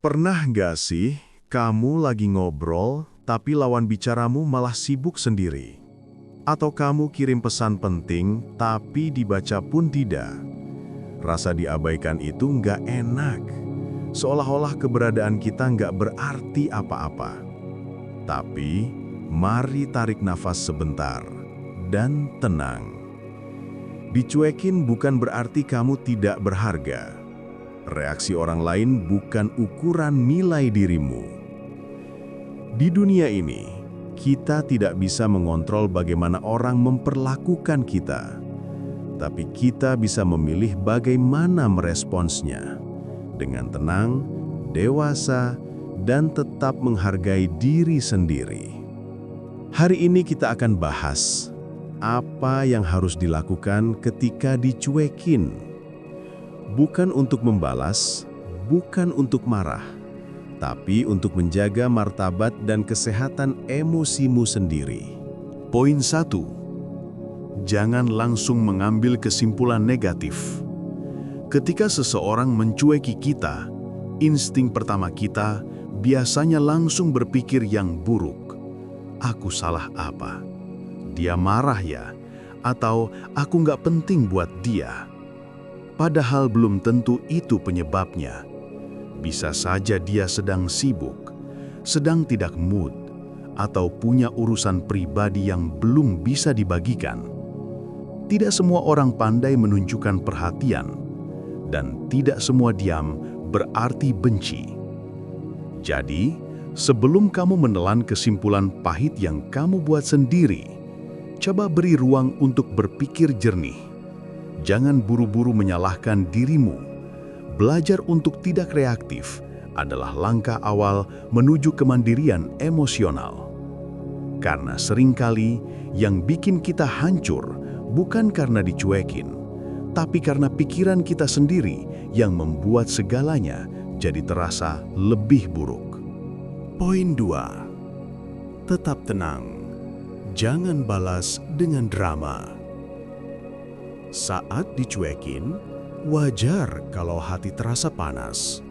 Pernah nggak sih kamu lagi ngobrol, tapi lawan bicaramu malah sibuk sendiri? Atau kamu kirim pesan penting, tapi dibaca pun tidak? Rasa diabaikan itu nggak enak. Seolah-olah keberadaan kita nggak berarti apa-apa. Tapi, mari tarik nafas sebentar dan tenang. Dicuekin bukan berarti kamu tidak berharga. Reaksi orang lain bukan ukuran nilai dirimu. Di dunia ini, kita tidak bisa mengontrol bagaimana orang memperlakukan kita. Tapi kita bisa memilih bagaimana meresponsnya. Dengan tenang, dewasa, dan tetap menghargai diri sendiri. Hari ini kita akan bahas apa yang harus dilakukan ketika dicuekin. Bukan untuk membalas, bukan untuk marah, tapi untuk menjaga martabat dan kesehatan emosimu sendiri. Poin 1. Jangan langsung mengambil kesimpulan negatif. Ketika seseorang mencueki kita, insting pertama kita biasanya langsung berpikir yang buruk. Aku salah apa? Dia marah ya? Atau aku nggak penting buat dia? Padahal belum tentu itu penyebabnya. Bisa saja dia sedang sibuk, sedang tidak mood, atau punya urusan pribadi yang belum bisa dibagikan. Tidak semua orang pandai menunjukkan perhatian, dan tidak semua diam berarti benci. Jadi, sebelum kamu menelan kesimpulan pahit yang kamu buat sendiri, coba beri ruang untuk berpikir jernih. Jangan buru-buru menyalahkan dirimu. Belajar untuk tidak reaktif adalah langkah awal menuju kemandirian emosional. Karena seringkali yang bikin kita hancur bukan karena dicuekin, tapi karena pikiran kita sendiri yang membuat segalanya jadi terasa lebih buruk. Poin 2. Tetap tenang. Jangan balas dengan drama. Saat dicuekin, wajar kalau hati terasa panas.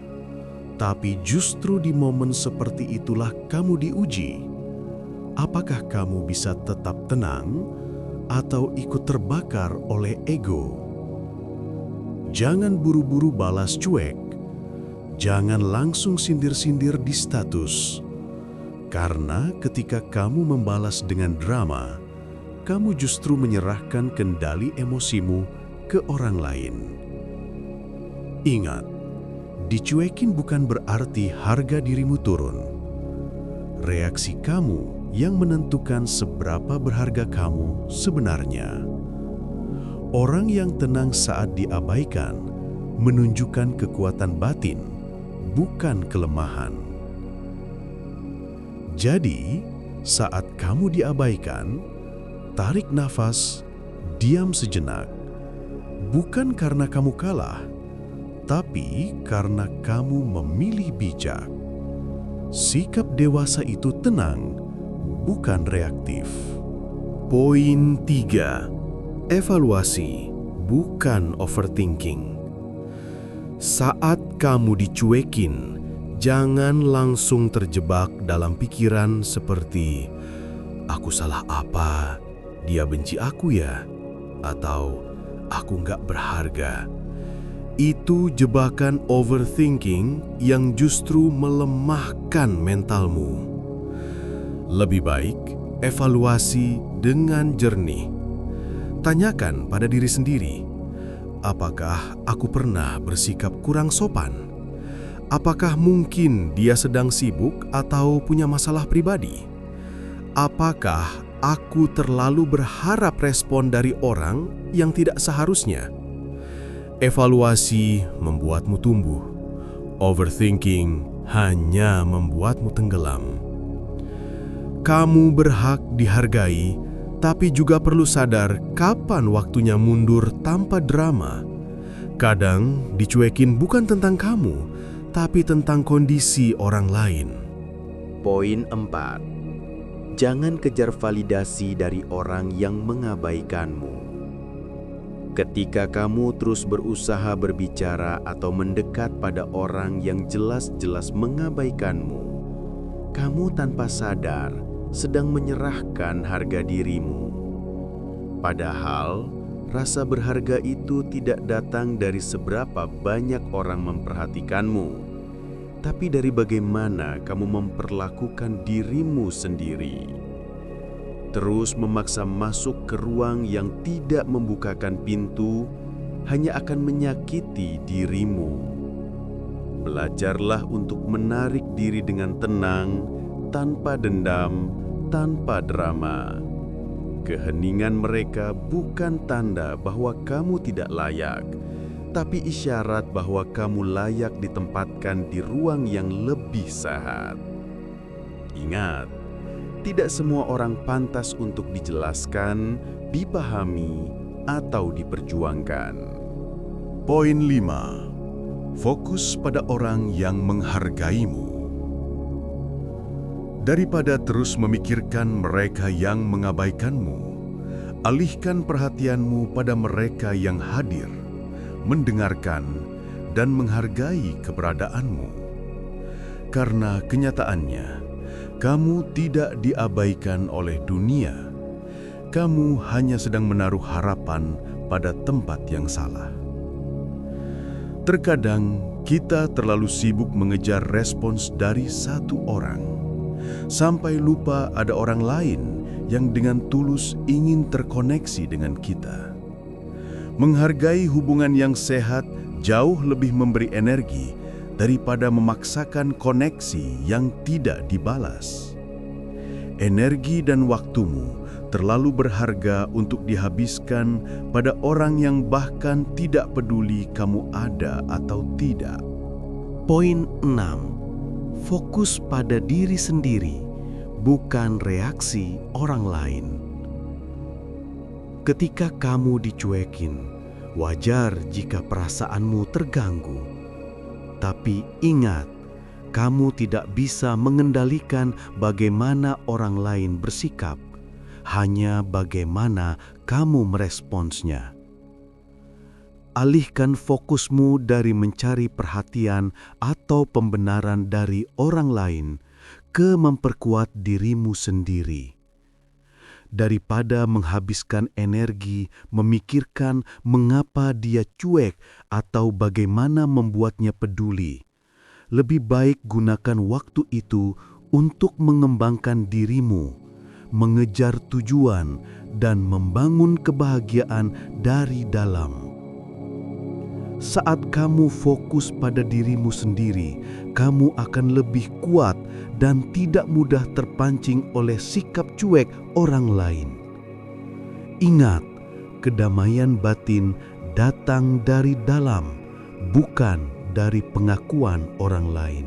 Tapi justru di momen seperti itulah kamu diuji. Apakah kamu bisa tetap tenang atau ikut terbakar oleh ego? Jangan buru-buru balas cuek. Jangan langsung sindir-sindir di status. Karena ketika kamu membalas dengan drama, kamu justru menyerahkan kendali emosimu ke orang lain. Ingat, dicuekin bukan berarti harga dirimu turun. Reaksi kamu yang menentukan seberapa berharga kamu sebenarnya. Orang yang tenang saat diabaikan menunjukkan kekuatan batin, bukan kelemahan. Jadi, saat kamu diabaikan, tarik nafas, diam sejenak. Bukan karena kamu kalah, tapi karena kamu memilih bijak. Sikap dewasa itu tenang, bukan reaktif. Poin 3. Evaluasi, bukan overthinking. Saat kamu dicuekin, jangan langsung terjebak dalam pikiran seperti, aku salah apa? Dia benci aku ya? Atau aku nggak berharga? Itu jebakan overthinking yang justru melemahkan mentalmu. Lebih baik evaluasi dengan jernih. Tanyakan pada diri sendiri, apakah aku pernah bersikap kurang sopan? Apakah mungkin dia sedang sibuk atau punya masalah pribadi? Apakah aku terlalu berharap respon dari orang yang tidak seharusnya? Evaluasi membuatmu tumbuh. Overthinking hanya membuatmu tenggelam. Kamu berhak dihargai, tapi juga perlu sadar kapan waktunya mundur tanpa drama. Kadang dicuekin bukan tentang kamu, tapi tentang kondisi orang lain. Poin 4. Jangan kejar validasi dari orang yang mengabaikanmu. Ketika kamu terus berusaha berbicara atau mendekat pada orang yang jelas-jelas mengabaikanmu, kamu tanpa sadar sedang menyerahkan harga dirimu. Padahal, rasa berharga itu tidak datang dari seberapa banyak orang memperhatikanmu, tapi dari bagaimana kamu memperlakukan dirimu sendiri. Terus memaksa masuk ke ruang yang tidak membukakan pintu hanya akan menyakiti dirimu. Belajarlah untuk menarik diri dengan tenang, tanpa dendam, tanpa drama. Keheningan mereka bukan tanda bahwa kamu tidak layak, tapi isyarat bahwa kamu layak ditempatkan di ruang yang lebih sehat. Ingat, tidak semua orang pantas untuk dijelaskan, dipahami, atau diperjuangkan. Poin 5. Fokus pada orang yang menghargaimu. Daripada terus memikirkan mereka yang mengabaikanmu, alihkan perhatianmu pada mereka yang hadir, mendengarkan, dan menghargai keberadaanmu. Karena kenyataannya, kamu tidak diabaikan oleh dunia. Kamu hanya sedang menaruh harapan pada tempat yang salah. Terkadang kita terlalu sibuk mengejar respons dari satu orang, sampai lupa ada orang lain yang dengan tulus ingin terkoneksi dengan kita. Menghargai hubungan yang sehat jauh lebih memberi energi daripada memaksakan koneksi yang tidak dibalas. Energi dan waktumu terlalu berharga untuk dihabiskan pada orang yang bahkan tidak peduli kamu ada atau tidak. Poin 6. Fokus pada diri sendiri, bukan reaksi orang lain. Ketika kamu dicuekin, wajar jika perasaanmu terganggu. Tapi ingat, kamu tidak bisa mengendalikan bagaimana orang lain bersikap, hanya bagaimana kamu meresponsnya. Alihkan fokusmu dari mencari perhatian atau pembenaran dari orang lain ke memperkuat dirimu sendiri. Daripada menghabiskan energi memikirkan mengapa dia cuek atau bagaimana membuatnya peduli, lebih baik gunakan waktu itu untuk mengembangkan dirimu, mengejar tujuan, dan membangun kebahagiaan dari dalam. Saat kamu fokus pada dirimu sendiri, kamu akan lebih kuat dan tidak mudah terpancing oleh sikap cuek orang lain. Ingat, kedamaian batin datang dari dalam, bukan dari pengakuan orang lain.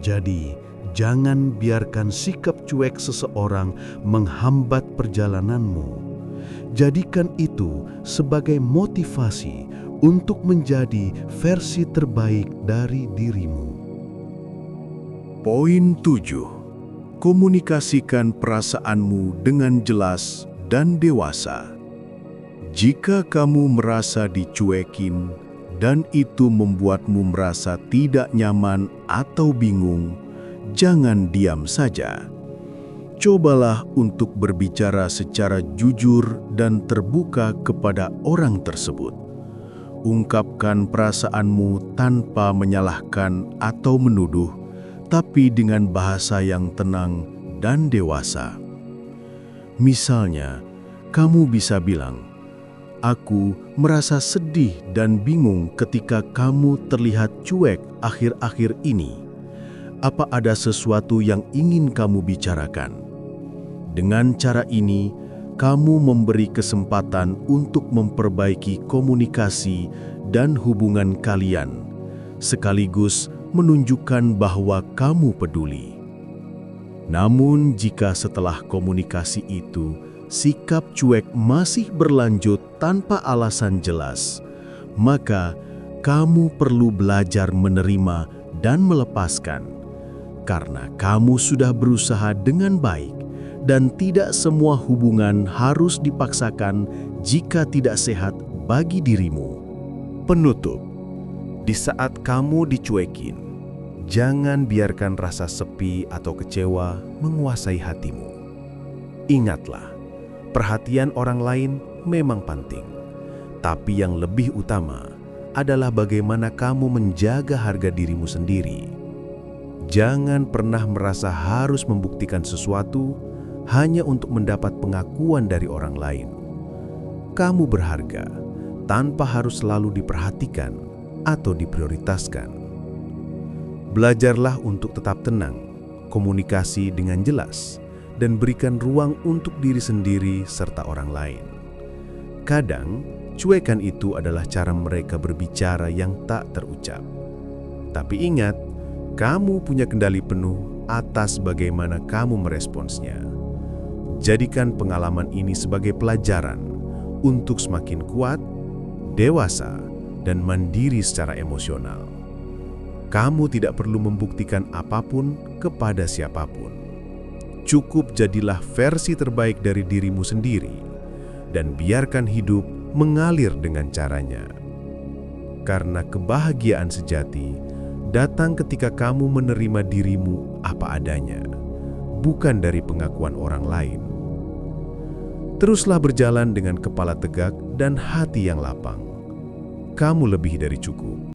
Jadi, jangan biarkan sikap cuek seseorang menghambat perjalananmu. Jadikan itu sebagai motivasi untuk menjadi versi terbaik dari dirimu. Poin 7. Komunikasikan perasaanmu dengan jelas dan dewasa. Jika kamu merasa dicuekin dan itu membuatmu merasa tidak nyaman atau bingung, jangan diam saja. Cobalah untuk berbicara secara jujur dan terbuka kepada orang tersebut. Ungkapkan perasaanmu tanpa menyalahkan atau menuduh, tapi dengan bahasa yang tenang dan dewasa. Misalnya, kamu bisa bilang, "Aku merasa sedih dan bingung ketika kamu terlihat cuek akhir-akhir ini. Apa ada sesuatu yang ingin kamu bicarakan?" Dengan cara ini, kamu memberi kesempatan untuk memperbaiki komunikasi dan hubungan kalian, sekaligus menunjukkan bahwa kamu peduli. Namun, jika setelah komunikasi itu, sikap cuek masih berlanjut tanpa alasan jelas, maka kamu perlu belajar menerima dan melepaskan, karena kamu sudah berusaha dengan baik. Dan tidak semua hubungan harus dipaksakan jika tidak sehat bagi dirimu. Penutup, di saat kamu dicuekin, jangan biarkan rasa sepi atau kecewa menguasai hatimu. Ingatlah, perhatian orang lain memang penting, tapi yang lebih utama adalah bagaimana kamu menjaga harga dirimu sendiri. Jangan pernah merasa harus membuktikan sesuatu hanya untuk mendapat pengakuan dari orang lain. Kamu berharga tanpa harus selalu diperhatikan atau diprioritaskan. Belajarlah untuk tetap tenang, komunikasi dengan jelas, dan berikan ruang untuk diri sendiri serta orang lain. Kadang, cuekan itu adalah cara mereka berbicara yang tak terucap. Tapi ingat, kamu punya kendali penuh atas bagaimana kamu meresponsnya. Jadikan pengalaman ini sebagai pelajaran untuk semakin kuat, dewasa, dan mandiri secara emosional. Kamu tidak perlu membuktikan apapun kepada siapapun. Cukup jadilah versi terbaik dari dirimu sendiri dan biarkan hidup mengalir dengan caranya. Karena kebahagiaan sejati datang ketika kamu menerima dirimu apa adanya, bukan dari pengakuan orang lain. Teruslah berjalan dengan kepala tegak dan hati yang lapang. Kamu lebih dari cukup.